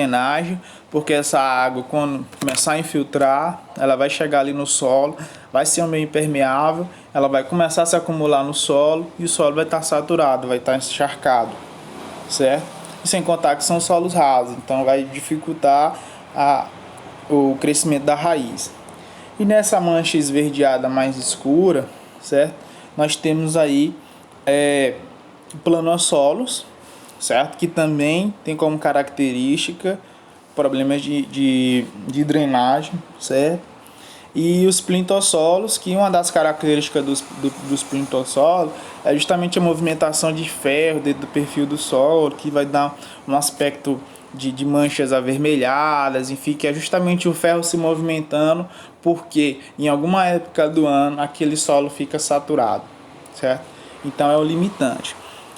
drenagem, porque essa água, quando começar a infiltrar, ela vai chegar ali no solo, vai ser um meio impermeável, ela vai começar a se acumular no solo e o solo vai estar saturado, vai estar encharcado, certo? E sem contar que são solos rasos, então vai dificultar o crescimento da raiz. E nessa mancha esverdeada mais escura, certo? Nós temos aí planossolos, certo? Que também tem como característica problemas de drenagem, certo? E os plintossolos, que uma das características dos plintossolos é justamente a movimentação de ferro dentro do perfil do solo, que vai dar um aspecto de manchas avermelhadas, enfim, que é justamente o ferro se movimentando, porque em alguma época do ano aquele solo fica saturado, certo? Então é o limitante.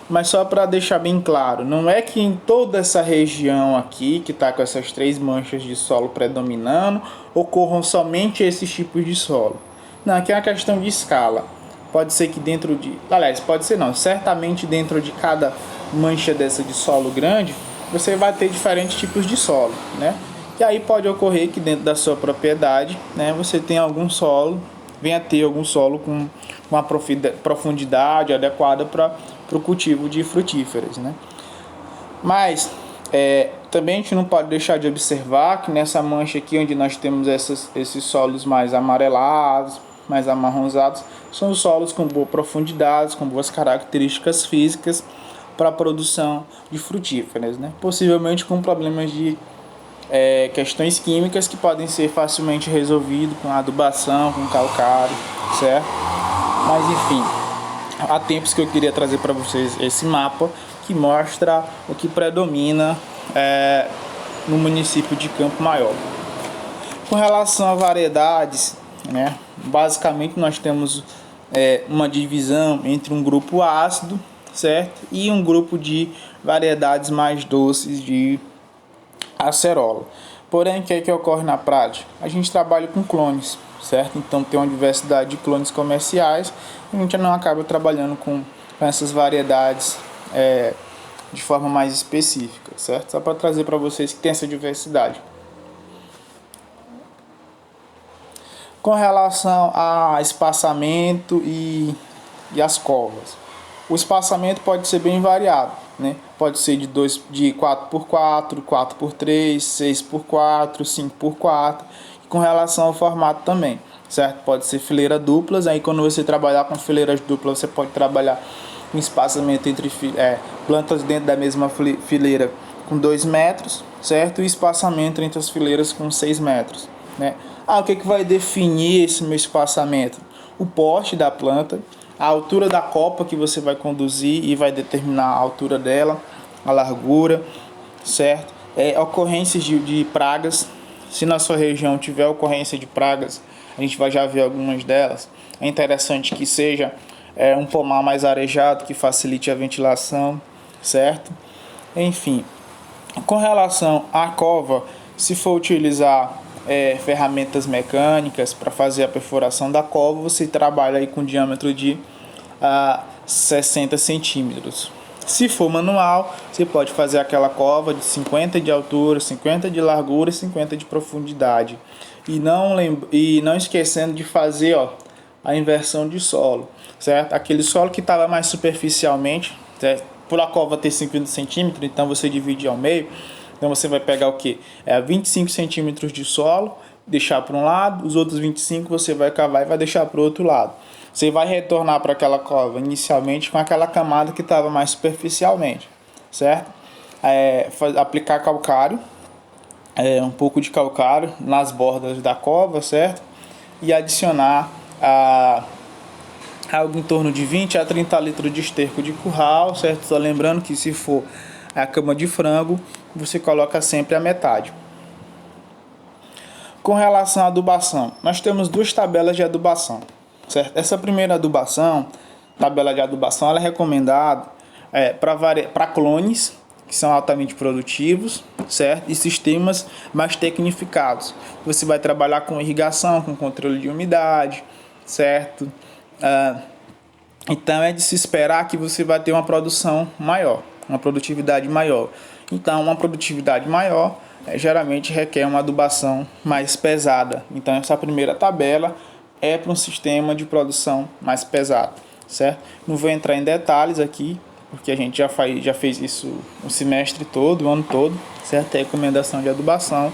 Mas só para deixar bem claro, não é que em toda essa região aqui, que está com essas 3 manchas de solo predominando, ocorram somente esses tipos de solo. Não, aqui é uma questão de escala. Pode ser que dentro de... Aliás, pode ser não. Certamente dentro de cada mancha dessa de solo grande, você vai ter diferentes tipos de solo, né? E aí pode ocorrer que dentro da sua propriedade, né, você tem algum solo, venha ter algum solo com uma profundidade adequada para o cultivo de frutíferas, né? Mas também a gente não pode deixar de observar que nessa mancha aqui, onde nós temos esses solos mais amarelados, mais amarronzados, são os solos com boa profundidade, com boas características físicas para a produção de frutíferas, né? Possivelmente com problemas de questões químicas que podem ser facilmente resolvidos com adubação, com calcário, certo? Mas enfim, há tempos que eu queria trazer para vocês esse mapa que mostra o que predomina no município de Campo Maior. Com relação a variedades, né, basicamente nós temos uma divisão entre um grupo ácido, certo? E um grupo de variedades mais doces de acerola. Porém, o que é que ocorre na prática? A gente trabalha com clones, certo? Então tem uma diversidade de clones comerciais e a gente não acaba trabalhando com essas variedades de forma mais específica, certo? Só para trazer para vocês que tem essa diversidade. Com relação a espaçamento e as covas, o espaçamento pode ser bem variado, né? Pode ser de 4x4, 4x3, 6x4, 5x4, e com relação ao formato também, certo? Pode ser fileira duplas, aí quando você trabalhar com fileiras duplas, você pode trabalhar com espaçamento entre plantas dentro da mesma fileira com 2 metros, certo? E espaçamento entre as fileiras com 6 metros, né? O que vai definir esse meu espaçamento? O porte da planta, a altura da copa que você vai conduzir e vai determinar a altura dela, a largura, certo? Ocorrências de pragas. Se na sua região tiver ocorrência de pragas, a gente vai já ver algumas delas. É interessante que seja um pomar mais arejado, que facilite a ventilação, certo? Enfim, com relação à cova, se for utilizar ferramentas mecânicas para fazer a perfuração da cova, você trabalha aí com diâmetro de 60 centímetros. Se for manual, você pode fazer aquela cova de 50 de altura, 50 de largura e 50 de profundidade. E não esquecendo de fazer a inversão de solo, certo? Aquele solo que estava mais superficialmente, certo? Por a cova ter 50 centímetros, então você divide ao meio. Então você vai pegar o que? 25 centímetros de solo, deixar para um lado, os outros 25 você vai cavar e vai deixar para o outro lado. Você vai retornar para aquela cova inicialmente com aquela camada que estava mais superficialmente, certo? Aplicar calcário, um pouco de calcário nas bordas da cova, certo? E adicionar algo em torno de 20 a 30 litros de esterco de curral, certo? Só lembrando que se for a cama de frango, você coloca sempre a metade. Com relação à adubação, nós temos 2 tabelas de adubação, certo? Essa primeira tabela de adubação, ela é recomendada para clones que são altamente produtivos, certo? E sistemas mais tecnificados. Você vai trabalhar com irrigação, com controle de umidade, certo? Então é de se esperar que você vai ter uma produção maior, uma produtividade maior. Então, uma produtividade maior geralmente requer uma adubação mais pesada. Então essa primeira tabela é para um sistema de produção mais pesado, certo? Não vou entrar em detalhes aqui, porque a gente já fez isso o semestre todo, o ano todo, certo? É recomendação de adubação,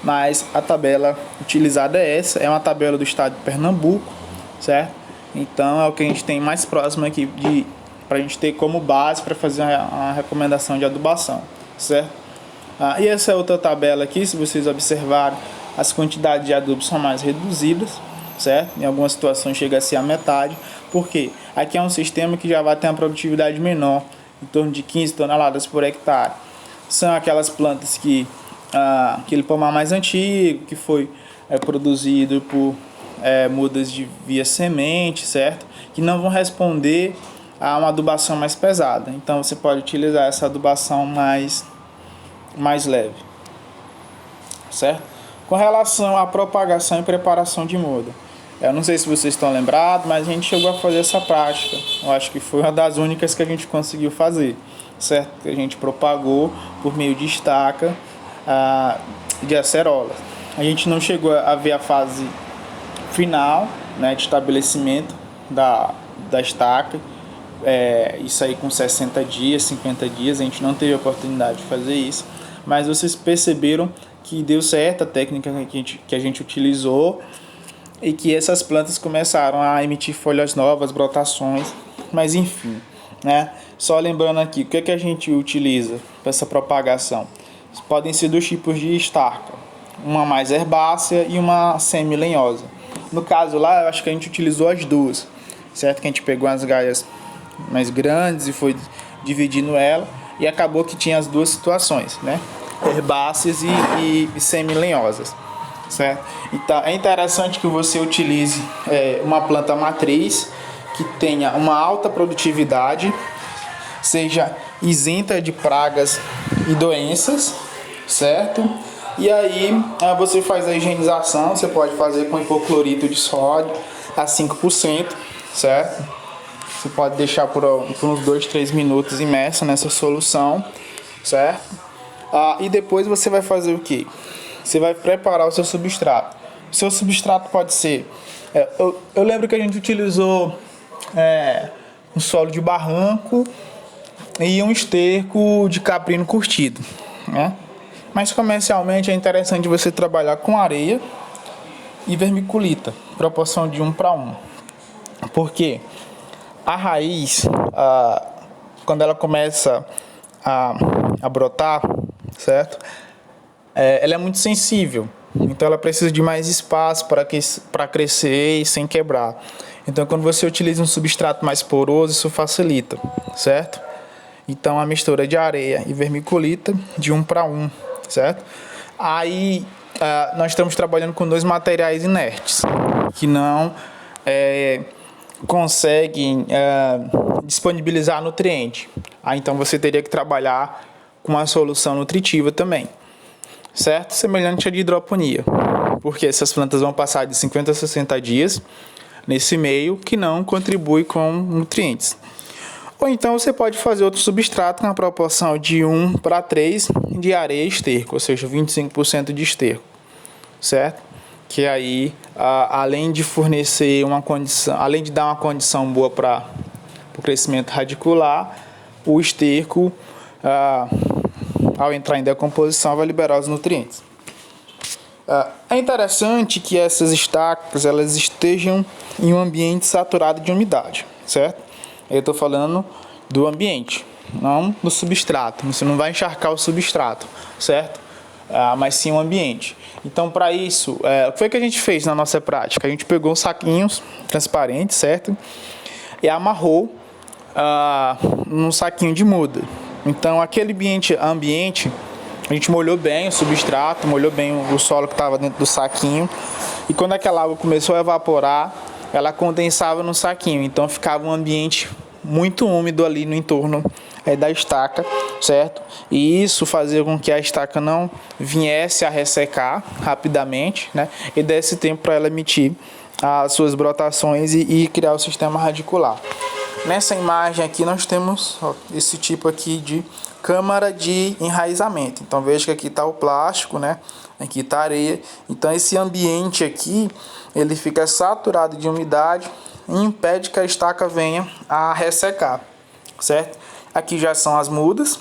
mas a tabela utilizada é essa, é uma tabela do estado de Pernambuco, certo? Então é o que a gente tem mais próximo aqui para a gente ter como base para fazer uma recomendação de adubação, certo? E essa outra tabela aqui, se vocês observarem, as quantidades de adubo são mais reduzidas, certo? Em algumas situações chega a ser a metade, porque aqui é um sistema que já vai ter uma produtividade menor, em torno de 15 toneladas por hectare. São aquelas plantas que aquele pomar mais antigo, que foi produzido por mudas de via semente, certo? Que não vão responder a uma adubação mais pesada. Então você pode utilizar essa adubação mais leve, certo? Com relação à propagação e preparação de muda, eu não sei se vocês estão lembrados, mas a gente chegou a fazer essa prática. Eu acho que foi uma das únicas que a gente conseguiu fazer, certo? Que a gente propagou por meio de estaca de acerola. A gente não chegou a ver a fase final, né, de estabelecimento da estaca. Isso aí com 60 dias, 50 dias, a gente não teve a oportunidade de fazer isso, mas vocês perceberam que deu certo a técnica que a gente utilizou e que essas plantas começaram a emitir folhas novas, brotações, mas enfim, né? Só lembrando aqui, o que a gente utiliza para essa propagação? Podem ser dois tipos de estaca, uma mais herbácea e uma semi-lenhosa. No caso lá, eu acho que a gente utilizou as duas, certo? Que a gente pegou as galhas mais grandes e foi dividindo ela, e acabou que tinha as duas situações, né? Herbáceas e semi-lenhosas, certo? Então é interessante que você utilize uma planta matriz que tenha uma alta produtividade, seja isenta de pragas e doenças, certo? E aí você faz a higienização, você pode fazer com hipoclorito de sódio a 5%, certo? Você pode deixar por uns 2-3 minutos imersa nessa solução, certo? E depois você vai fazer o que? Você vai preparar o seu substrato. O seu substrato pode ser... eu lembro que a gente utilizou um solo de barranco e um esterco de caprino curtido, né? Mas comercialmente é interessante você trabalhar com areia e vermiculita, proporção de 1:1. Porque a raiz, quando ela começa a brotar, certo? Ela é muito sensível, então ela precisa de mais espaço para crescer e sem quebrar. Então quando você utiliza um substrato mais poroso, isso facilita, certo? Então a mistura de areia e vermiculita de 1:1, certo? Aí nós estamos trabalhando com dois materiais inertes que não conseguem disponibilizar nutriente. Então você teria que trabalhar com uma solução nutritiva também, certo? Semelhante à de hidroponia, porque essas plantas vão passar de 50 a 60 dias nesse meio que não contribui com nutrientes. Ou então você pode fazer outro substrato com a proporção de 1:3 de areia e esterco, ou seja, 25% de esterco, certo? Que aí, além de fornecer uma condição, além de dar uma condição boa para o crescimento radicular, o esterco, ao entrar em decomposição, vai liberar os nutrientes. É interessante que essas estacas elas estejam em um ambiente saturado de umidade, certo? Eu estou falando do ambiente, não do substrato. Você não vai encharcar o substrato, certo? Mas sim o ambiente. Então, para isso, o que foi que a gente fez na nossa prática? A gente pegou saquinhos transparentes, certo? E amarrou num saquinho de muda. Então, aquele ambiente, a gente molhou bem o substrato, molhou bem o solo que estava dentro do saquinho. E quando aquela água começou a evaporar, ela condensava no saquinho. Então, ficava um ambiente muito úmido ali no entorno da estaca, certo? E isso fazia com que a estaca não viesse a ressecar rapidamente, né? E desse tempo para ela emitir as suas brotações e criar o sistema radicular. Nessa imagem aqui nós temos esse tipo aqui de câmara de enraizamento. Então veja que aqui está o plástico, né? Aqui está a areia. Então esse ambiente aqui, ele fica saturado de umidade e impede que a estaca venha a ressecar, certo? Aqui já são as mudas,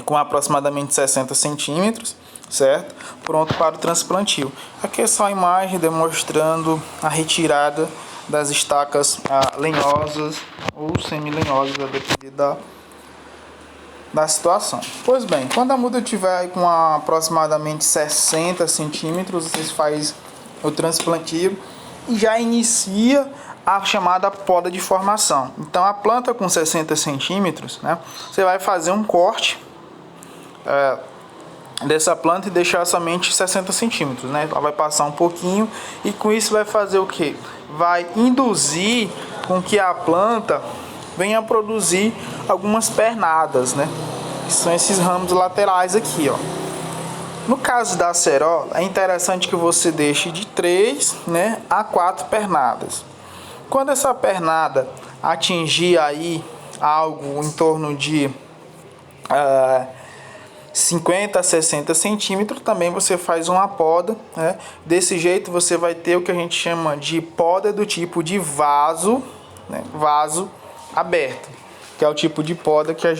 com aproximadamente 60 centímetros, certo? Pronto para o transplantio. Aqui é só a imagem demonstrando a retirada das estacas lenhosas ou semi-lenhosas, a depender da situação. Pois bem, quando a muda tiver com aproximadamente 60 centímetros, vocês fazem o transplantio e já inicia a chamada poda de formação. Então a planta com 60 centímetros, né, você vai fazer um corte dessa planta e deixar somente 60 centímetros, né? Ela vai passar um pouquinho e com isso vai fazer o que? Vai induzir com que a planta venha a produzir algumas pernadas, né? Que são esses ramos laterais aqui, ó. No caso da acerola, é interessante que você deixe de 3, né, a 4 pernadas. Quando essa pernada atingir aí algo em torno de 50 a 60 centímetros, também você faz uma poda, né? Desse jeito você vai ter o que a gente chama de poda do tipo de vaso, né? Vaso aberto, que é o tipo de poda que é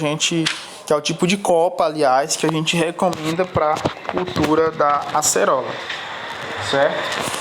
o tipo de copa, aliás, que a gente recomenda para cultura da acerola, certo?